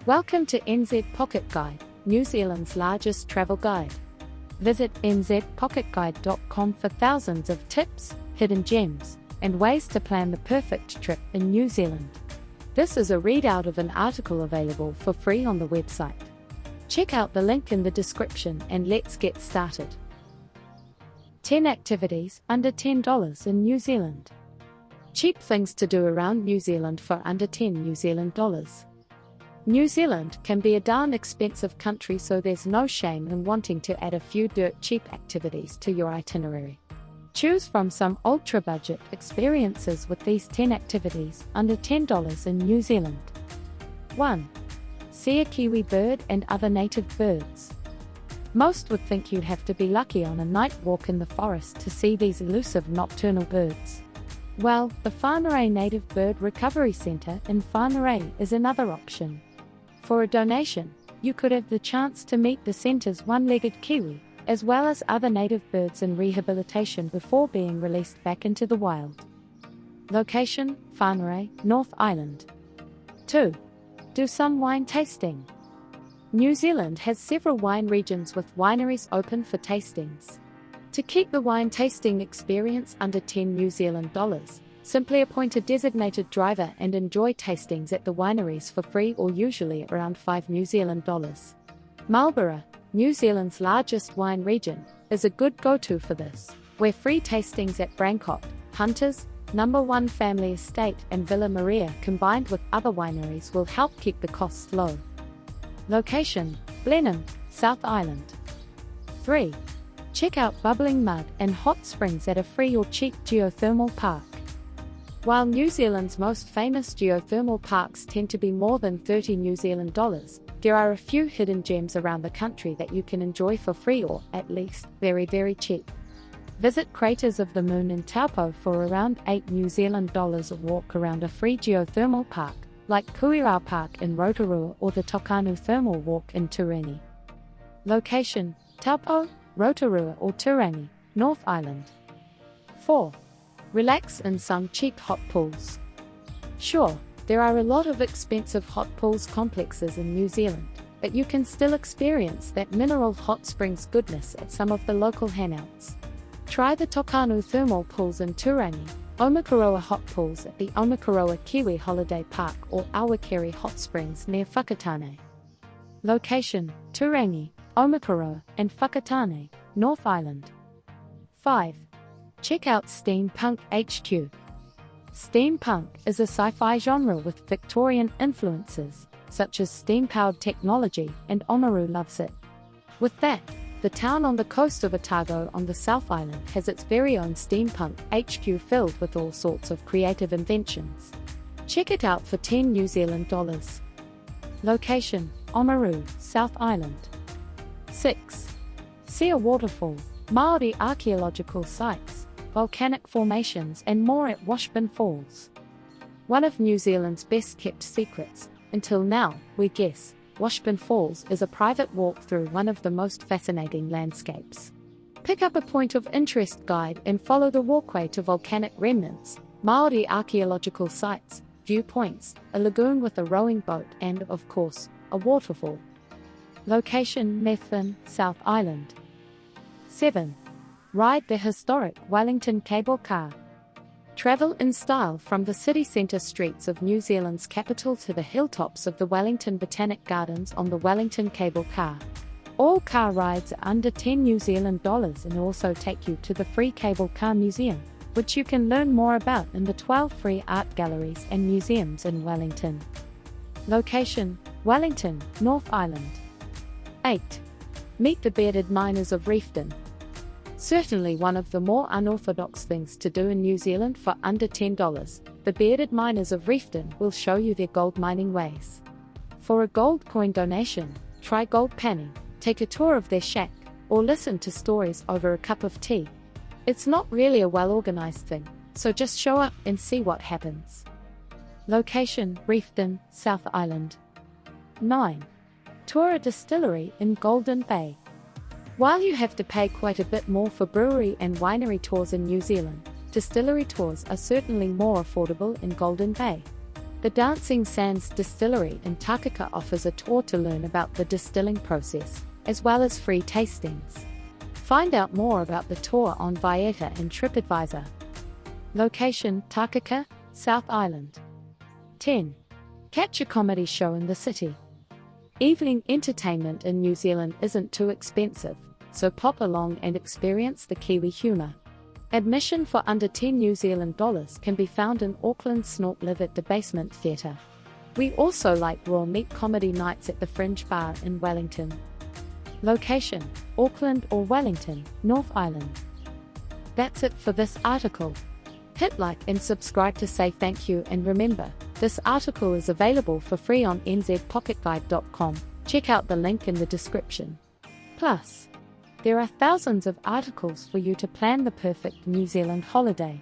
Welcome to NZ Pocket Guide, New Zealand's largest travel guide. Visit nzpocketguide.com for thousands of tips, hidden gems, and ways to plan the perfect trip in New Zealand. This is a readout of an article available for free on the website. Check out the link in the description and let's get started. 10 activities under $10 in New Zealand. Cheap things to do around New Zealand for under 10 New Zealand dollars. New Zealand can be a darn expensive country, so there's no shame in wanting to add a few dirt cheap activities to your itinerary. Choose from some ultra-budget experiences with these 10 activities under $10 in New Zealand. 1. See a kiwi bird and other native birds. Most would think you'd have to be lucky on a night walk in the forest to see these elusive nocturnal birds. Well, the Whangarei Native Bird Recovery Centre in Whangarei is another option. For a donation, you could have the chance to meet the centre's one-legged kiwi, as well as other native birds in rehabilitation before being released back into the wild. Location: Whangarei, North Island. 2. Do some wine tasting. New Zealand has several wine regions with wineries open for tastings. To keep the wine tasting experience under 10 New Zealand dollars, simply appoint a designated driver and enjoy tastings at the wineries for free, or usually around 5 New Zealand dollars. Marlborough, New Zealand's largest wine region, is a good go-to for this, where free tastings at Brancott, Hunters, No. 1 Family Estate and Villa Maria combined with other wineries will help keep the costs low. Location: Blenheim, South Island. 3. Check out bubbling mud and hot springs at a free or cheap geothermal park. While New Zealand's most famous geothermal parks tend to be more than 30 New Zealand dollars, there are a few hidden gems around the country that you can enjoy for free or, at least, very cheap. Visit Craters of the Moon in Taupo for around 8 New Zealand dollars, or walk around a free geothermal park, like Kiwi Park in Rotorua or the Tokanu Thermal Walk in Turangi. Location: Taupo, Rotorua or Turangi, North Island. 4. Relax in some cheap hot pools. Sure, there are a lot of expensive hot pools complexes in New Zealand, but you can still experience that mineral hot springs goodness at some of the local hangouts. Try the Tokanu Thermal Pools in Turangi, Omukaroa Hot Pools at the Omukaroa Kiwi Holiday Park, or Awakeri Hot Springs near Whakatane. Location: Turangi, Omukaroa and Whakatane, North Island. 5. Check out Steampunk HQ. Steampunk is a sci-fi genre with Victorian influences, such as steam-powered technology, and Oamaru loves it. With that, the town on the coast of Otago on the South Island has its very own Steampunk HQ filled with all sorts of creative inventions. Check it out for 10 New Zealand dollars. Location: Oamaru, South Island. 6. See a waterfall, Māori archaeological sites, volcanic formations and more at Washburn Falls. One of New Zealand's best kept secrets, until now, we guess, Washburn Falls is a private walk through one of the most fascinating landscapes. Pick up a point of interest guide and follow the walkway to volcanic remnants, Māori archaeological sites, viewpoints, a lagoon with a rowing boat and, of course, a waterfall. Location: Reefton, South Island. 7. Ride the historic Wellington cable car. Travel in style from the city centre streets of New Zealand's capital to the hilltops of the Wellington Botanic Gardens on the Wellington cable car. All car rides are under 10 New Zealand dollars and also take you to the free Cable Car Museum, which you can learn more about in the 12 free art galleries and museums in Wellington. Location: Wellington, North Island. 8. Meet the bearded miners of Reefton. Certainly one of the more unorthodox things to do in New Zealand for under $10, the bearded miners of Reefton will show you their gold mining ways. For a gold coin donation, try gold panning, take a tour of their shack, or listen to stories over a cup of tea. It's not really a well-organized thing, so just show up and see what happens. Location: Reefton, South Island. 9. Tour a distillery in Golden Bay. While you have to pay quite a bit more for brewery and winery tours in New Zealand, distillery tours are certainly more affordable in Golden Bay. The Dancing Sands Distillery in Takaka offers a tour to learn about the distilling process, as well as free tastings. Find out more about the tour on Vieta and TripAdvisor. Location: Takaka, South Island. 10. Catch a comedy show in the city. Evening entertainment in New Zealand isn't too expensive, so pop along and experience the Kiwi humour. Admission for under $10 New Zealand dollars can be found in Auckland's Snort Live at the Basement Theatre. We also like raw meat comedy nights at the Fringe Bar in Wellington. Location: Auckland or Wellington, North Island. That's it for this article. Hit like and subscribe to say thank you, and remember, this article is available for free on nzpocketguide.com. Check out the link in the description. Plus, there are thousands of articles for you to plan the perfect New Zealand holiday.